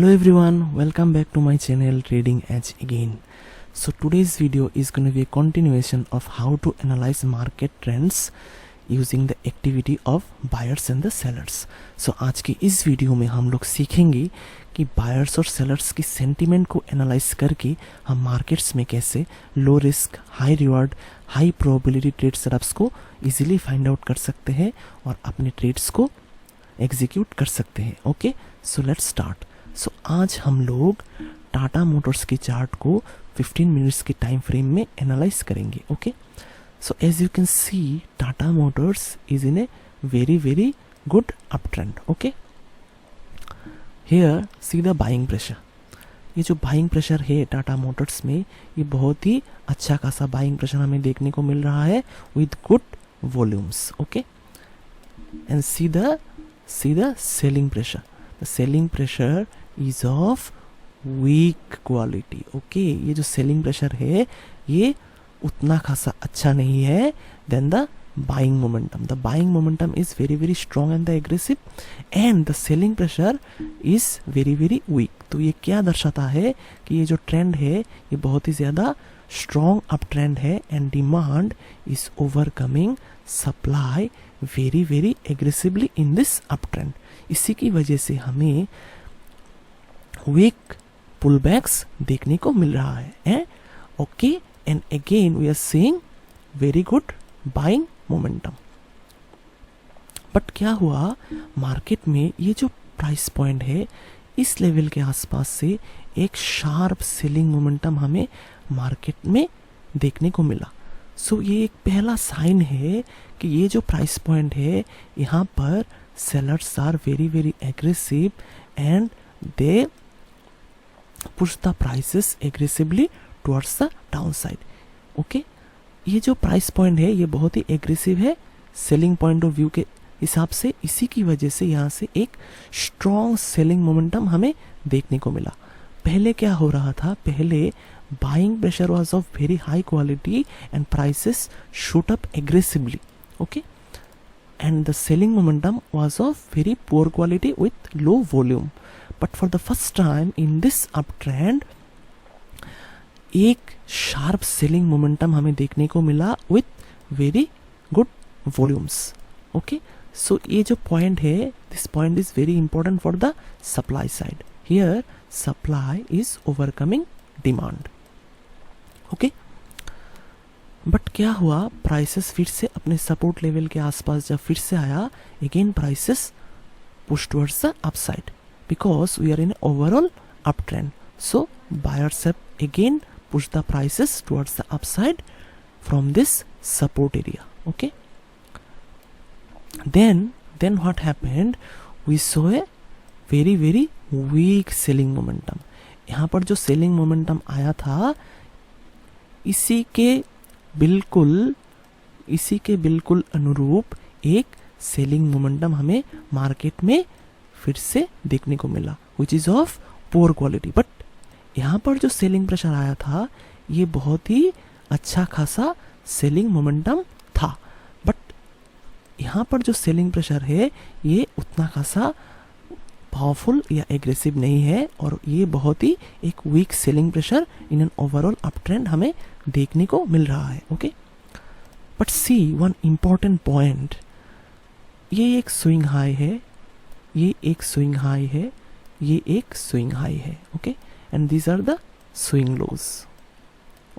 Hello everyone, welcome back to my channel Trading Edge again. So today's video is going to be a continuation of how to analyze market trends using the activity of buyers and the sellers. So आज की इस video में हम लोग सीखेंगे कि buyers और sellers की सेंटिमेंट को एनालाइज करके हम मार्केट्स में कैसे low risk high reward high probability trade setups को इजीली फाइंड आउट कर सकते हैं और अपने ट्रेड्स को एग्जीक्यूट कर सकते हैं. Okay, so let's start. So आज हम लोग टाटा मोटर्स की चार्ट को 15 मिनट्स के टाइम फ्रेम में एनालाइज करेंगे. Okay, so as you can see Tata motors is in a very good up trend. Okay, here see the buying pressure. ये जो बाइंग प्रेशर है टाटा मोटर्स में, ये बहुत ही अच्छा खासा बाइंग प्रेशर हमें देखने को मिल रहा है with good volumes. Okay, and C the selling pressure. The selling pressure is of weak quality. Okay, ये जो सेलिंग प्रेशर है ये उतना खासा अच्छा नहीं है then the buying momentum. The buying momentum is very strong and the aggressive and the selling pressure is very weak. तो ये क्या दर्शाता है कि ये जो ट्रेंड है ये बहुत ही ज़्यादा स्ट्रॉन्ग अप ट्रेंड है and demand is overcoming supply very aggressively in this up trend. इसी की वजह से हमें वीक पुलबैक्स देखने को मिल रहा है. Okay, and again we are seeing very good buying momentum. But क्या हुआ मार्केट में, ये जो प्राइस पॉइंट है इस लेवल के आसपास से एक शार्प सेलिंग मोमेंटम हमें मार्केट में देखने को मिला. सो ये एक पहला साइन है कि ये जो प्राइस पॉइंट है यहाँ पर sellers are very aggressive and they push the prices aggressively towards the downside. Okay, ये जो प्राइस पॉइंट है ये बहुत ही एग्रेसिव है सेलिंग पॉइंट ऑफ व्यू के हिसाब से. इसी की वजह से यहाँ से एक स्ट्रॉन्ग सेलिंग मोमेंटम हमें देखने को मिला. पहले क्या हो रहा था, पहले buying pressure was of very high quality and prices shoot up aggressively. Okay, and the selling momentum was of very poor quality with low volume. But for the first time in this uptrend एक sharp selling momentum हमें देखने को मिला with very good volumes. Okay, so ये जो point है, this point is very important for the supply side. Here supply is overcoming demand. Okay, but क्या हुआ, प्राइसेस फिर से अपने सपोर्ट लेवल के आसपास जब फिर से आया, again prices push towards the upside because we are in overall up trend. So buyers have again push the prices towards the upside from this support area. Okay, then what happened, we saw a very weak selling momentum. यहाँ पर जो selling momentum आया था इसी के बिल्कुल अनुरूप एक सेलिंग मोमेंटम हमें मार्केट में फिर से देखने को मिला which is of poor quality. But यहाँ पर जो सेलिंग प्रेशर आया था ये बहुत ही अच्छा खासा सेलिंग मोमेंटम था. बट यहाँ पर जो सेलिंग प्रेशर है ये उतना खासा पावरफुल या एग्रेसिव नहीं है और ये बहुत ही एक weak selling pressure in an overall up trend हमें देखने को मिल रहा है. Okay, but see one important point, ये एक स्विंग हाई है, ये एक स्विंग हाई है, ये एक स्विंग हाई है. Okay, and these are the swing lows.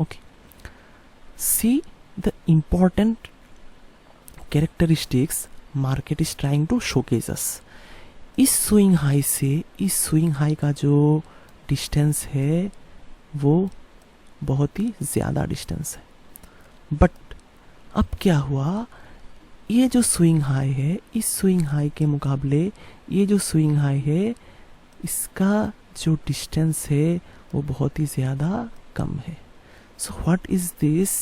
Okay, see the important characteristics market is trying to showcase us. इस स्विंग हाई से इस स्विंग हाई का जो डिस्टेंस है वो बहुत ही ज़्यादा डिस्टेंस है. बट अब क्या हुआ, ये जो स्विंग हाई है इस स्विंग हाई के मुकाबले ये जो स्विंग हाई है इसका जो डिस्टेंस है वो बहुत ही ज़्यादा कम है. So what is this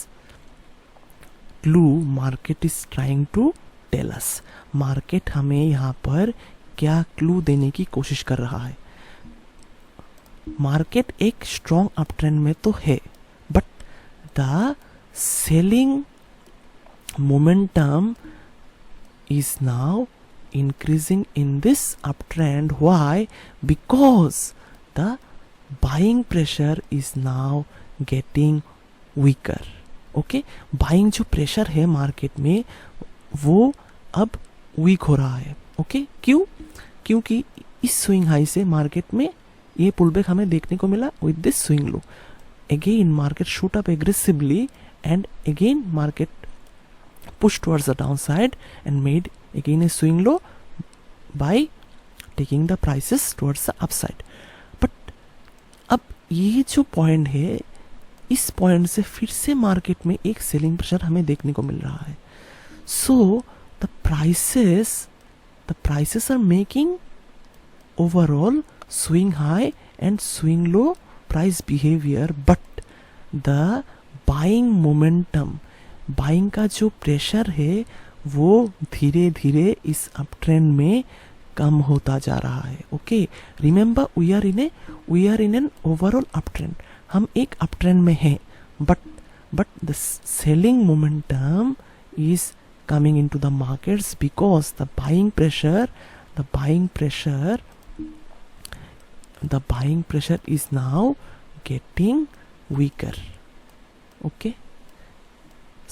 clue market is trying to tell us. Market हमें यहाँ पर क्या क्लू देने की कोशिश कर रहा है. मार्केट एक स्ट्रॉन्ग अप ट्रेंड में तो है but the selling momentum is now increasing in this uptrend. Why? Because the buying pressure is now getting weaker. Okay, buying जो प्रेशर है मार्केट में वो अब वीक हो रहा है. ओके, क्यों? क्योंकि इस स्विंग हाई से मार्केट में ये पुलबैक हमें देखने को मिला with this swing low. Again market shoot up aggressively and again market push towards the downside and made again a swing low by taking the prices towards the upside. But अब ये जो point है, इस point से फिर से market में एक सेलिंग प्रेशर हमें देखने को मिल रहा है. So the prices are making overall swing high and swing low price behavior, but the buying momentum, buying का जो प्रेशर है वो धीरे धीरे इस अप ट्रेंड में कम होता जा रहा है. Okay, remember we are in an overall up trend. हम एक अप ट्रेंड में हैं, but the selling momentum is coming into the markets because the buying pressure is now getting weaker. Okay,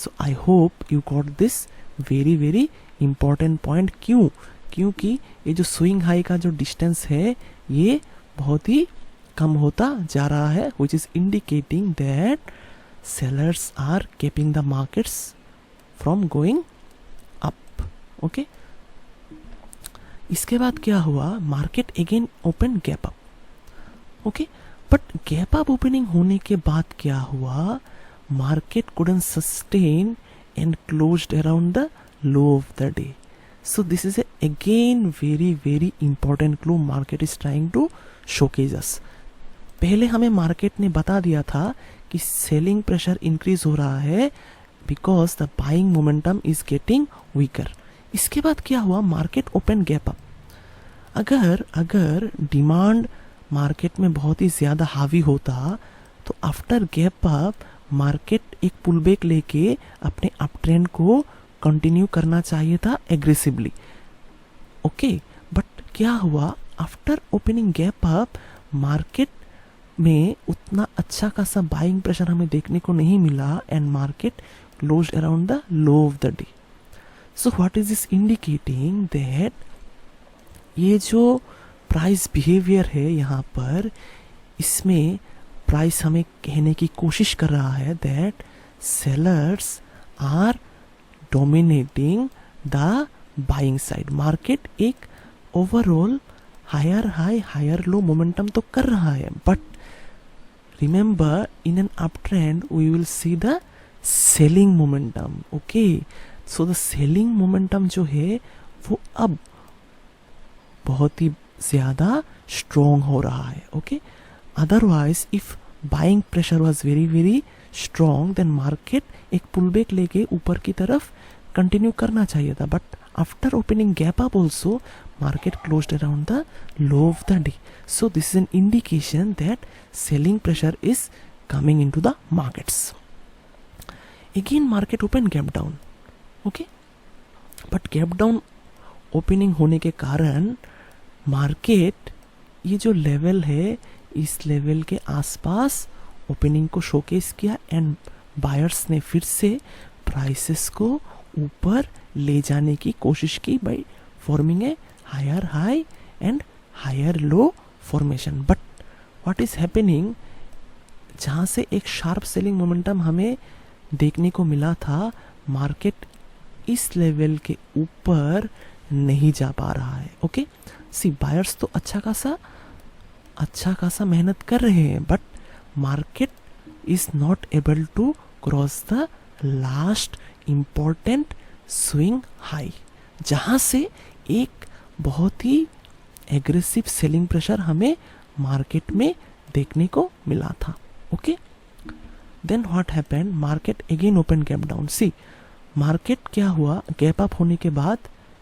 so I hope you got this very very important point. क्यों? क्योंकि ये जो swing high का जो distance है ये बहुत ही कम होता जा रहा है, which is indicating that sellers are keeping the markets from going up. Okay, इसके बाद क्या हुआ? Market again open gap up. Okay, but gap up opening होने के बाद क्या हुआ? Market couldn't sustain and closed around the low of the day. So this is again very important clue market is trying to showcase us. पहले हमें market ने बता दिया था कि सेलिंग प्रेशर इंक्रीज हो रहा है because the buying momentum is getting weaker. इसके बाद क्या हुआ? Market open gap up. अगर डिमांड मार्केट में बहुत ही ज्यादा हावी होता तो आफ्टर गैप अप मार्केट एक पुलबैक लेके अपने अप ट्रेंड को कंटिन्यू करना चाहिए था एग्रेसिवली. ओके, बट क्या हुआ? After opening gap up market में उतना अच्छा खासा बाइंग प्रेशर हमें देखने को नहीं मिला and market closed around the low of the day. So what is this indicating? That ये जो प्राइस बिहेवियर है यहाँ पर, इसमें प्राइस हमें कहने की कोशिश कर रहा है that sellers are dominating the buying side. Market एक overall higher high higher low momentum तो कर रहा है, but remember in an up trend we will see the selling momentum. Okay, so the selling momentum जो है वो अब बहुत ही ज्यादा स्ट्रॉन्ग हो रहा है. Okay, otherwise if buying pressure was very strong then market एक पुलबैक लेके ऊपर की तरफ कंटिन्यू करना चाहिए था, but after opening gap up also market closed around the low of the day. So this is an indication that selling pressure is coming into the markets. Again market open gap down. Okay, but gap down opening होने के कारण market ये जो level है इस level के आसपास opening को शोकेस किया एंड बायर्स ने फिर से प्राइसेस को ऊपर ले जाने की कोशिश की by forming a higher high and higher low formation. But what is happening? जहाँ से एक शार्प सेलिंग मोमेंटम हमें देखने को मिला था, मार्केट इस लेवल के ऊपर नहीं जा पा रहा है. ओके, सी बायर्स तो अच्छा खासा मेहनत कर रहे हैं, but market is not able to cross the last important swing high, जहां से एक बहुत ही एग्रेसिव सेलिंग प्रेशर हमें मार्केट में देखने को मिला था. Okay, then what happened? Market again open gap down. See market क्या हुआ? गैप अप होने के बाद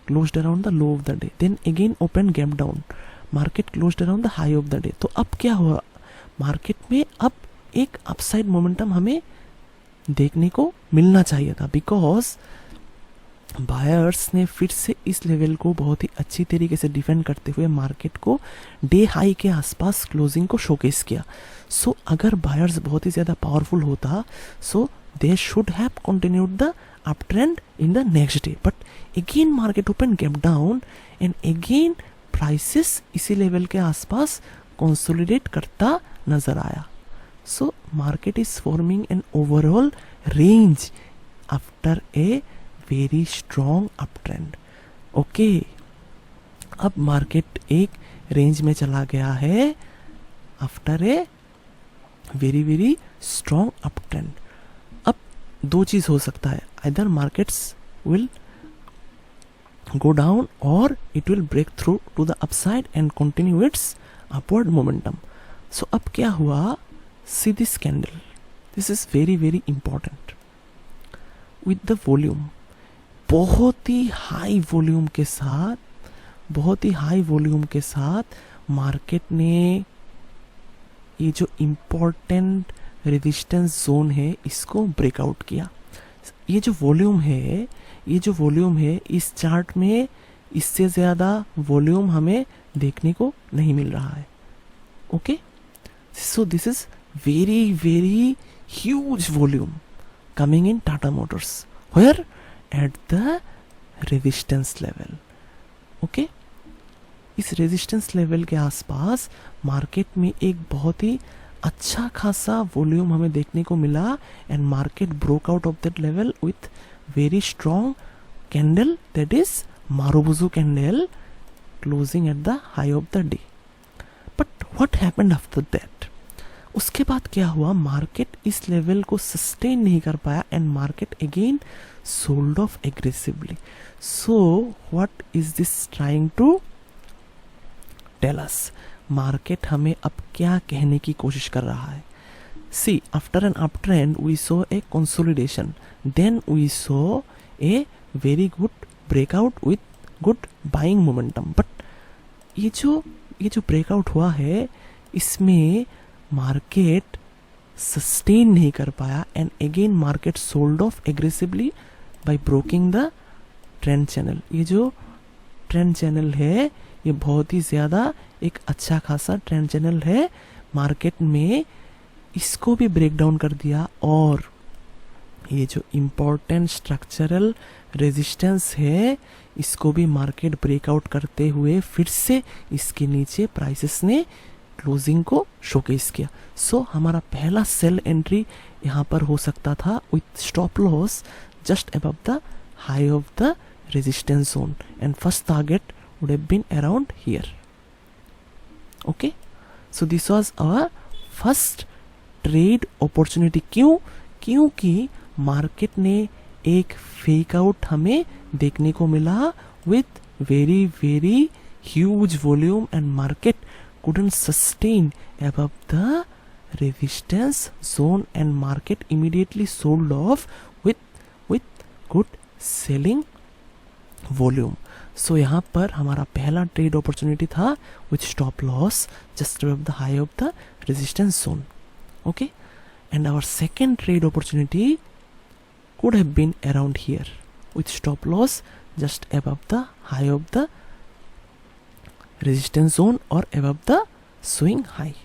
closed around the low of the day, then again open gap down, market closed around the high of the day. तो अब क्या हुआ? Market में अब एक अपसाइड मोमेंटम हमें देखने को मिलना चाहिए था, बिकॉज बायर्स ने फिर से इस लेवल को बहुत ही अच्छी तरीके से डिफेंड करते हुए मार्केट को डे हाई के आसपास क्लोजिंग को शोकेस किया. सो अगर बायर्स बहुत ही ज़्यादा पावरफुल होता, so they should have continued the up trend in the next day. But again market open gap down and again prices इसी लेवल के आसपास कंसोलिडेट करता नजर आया. So market is forming an overall range after a very strong up trend. Okay, अब market एक range में चला गया है after a very very strong up trend. अब दो चीज हो सकता है, either markets will go down or it will break through to the upside and continue its upward momentum. So अब क्या हुआ, see this candle, this is very very important with the volume. बहुत ही हाई वॉल्यूम के साथ, बहुत ही high volume के साथ market ने ये जो इम्पोर्टेंट रेजिस्टेंस जोन है इसको ब्रेकआउट किया. ये जो वॉल्यूम है, ये जो वॉल्यूम है इस चार्ट में इससे ज़्यादा वॉल्यूम हमें देखने को नहीं मिल रहा है. Okay, so this is very very huge volume coming in Tata motors where at the resistance level. Okay, इस रेजिस्टेंस लेवल के आसपास मार्केट में एक बहुत ही अच्छा खासा वॉल्यूम हमें देखने को मिला and market broke out of that level with very strong candle, that is Marubozu candle, closing at the high of the day. But what happened after that? उसके बाद क्या हुआ, मार्केट इस लेवल को सस्टेन नहीं कर पाया and market again sold off aggressively. So what is this trying to tell us? Market हमें अब क्या कहने की कोशिश कर रहा है? See, after an uptrend, we saw a consolidation. Then we saw a very good breakout with good buying momentum. But ये जो breakout हुआ है, इसमें market sustain नहीं कर पाया and again market sold off aggressively by breaking the trend channel. ये जो trend channel है, ये बहुत ही ज़्यादा एक अच्छा खासा trend channel है. मार्केट में इसको भी ब्रेक डाउन कर दिया और ये जो इम्पोर्टेंट स्ट्रक्चरल रेजिस्टेंस है इसको भी मार्केट ब्रेकआउट करते हुए फिर से इसके नीचे प्राइसेस ने क्लोजिंग को शोकेस किया. सो हमारा पहला सेल एंट्री यहाँ पर हो सकता था with stop loss just above the high of the resistance zone and first target would have been around here. Okay, so this was our first trade opportunity. क्यों? क्योंकि मार्केट ने एक फेक आउट हमें देखने को मिला with very very huge volume and market couldn't sustain above the resistance zone and market immediately sold off with good selling volume. So यहाँ पर हमारा पहला ट्रेड अपॉर्चुनिटी था with stop loss just above the high of the resistance zone. Okay, and our second trade opportunity could have been around here with stop loss just above the high of the resistance zone or above the swing high.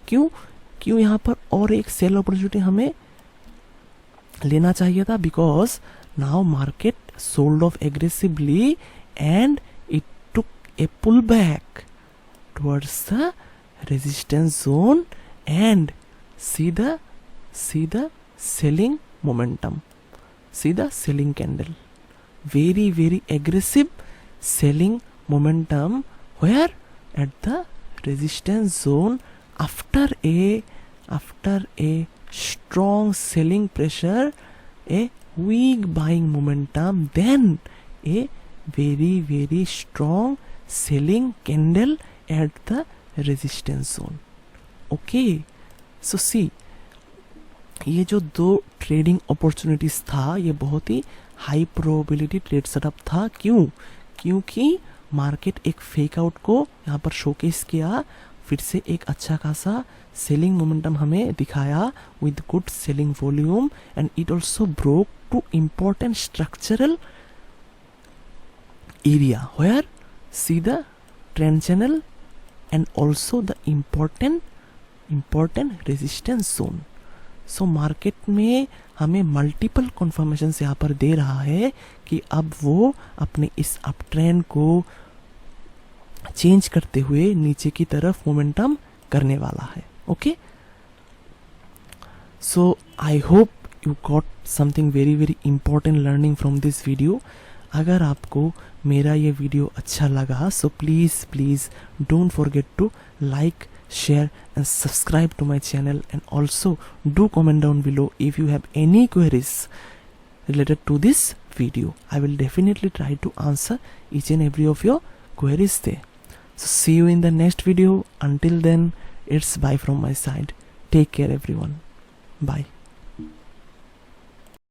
क्यों यहाँ पर और एक cell opportunity हमें लेना चाहिए था? Because now market sold off aggressively and it took a pull back towards the resistance zone and see the selling momentum, see the selling candle, very very aggressive selling momentum where at the resistance zone after a strong selling pressure, a weak buying momentum, then a very very strong selling candle at the resistance zone. Okay, सो सी, ये जो दो trading opportunities था ये बहुत ही high probability trade setup था. क्यों? क्योंकि market एक फेक आउट को यहाँ पर शोकेस किया, फिर से एक अच्छा खासा सेलिंग मोमेंटम हमें दिखाया with good selling volume and it also broke two important structural area where see the trend channel and also the important resistance zone. So market में हमें मल्टीपल कन्फर्मेशन यहाँ पर दे रहा है कि अब वो अपने इस अप ट्रेंड को चेंज करते हुए नीचे की तरफ मोमेंटम करने वाला है. Okay, so I hope you got something very very important learning from this video. अगर आपको मेरा ये वीडियो अच्छा लगा सो please don't forget to like, share and subscribe to my channel, and also do comment down below if you have any queries related to this video. I will definitely try to answer each and every of your queries there. So see you in the next video. Until then, it's bye from my side. Take care everyone. Bye.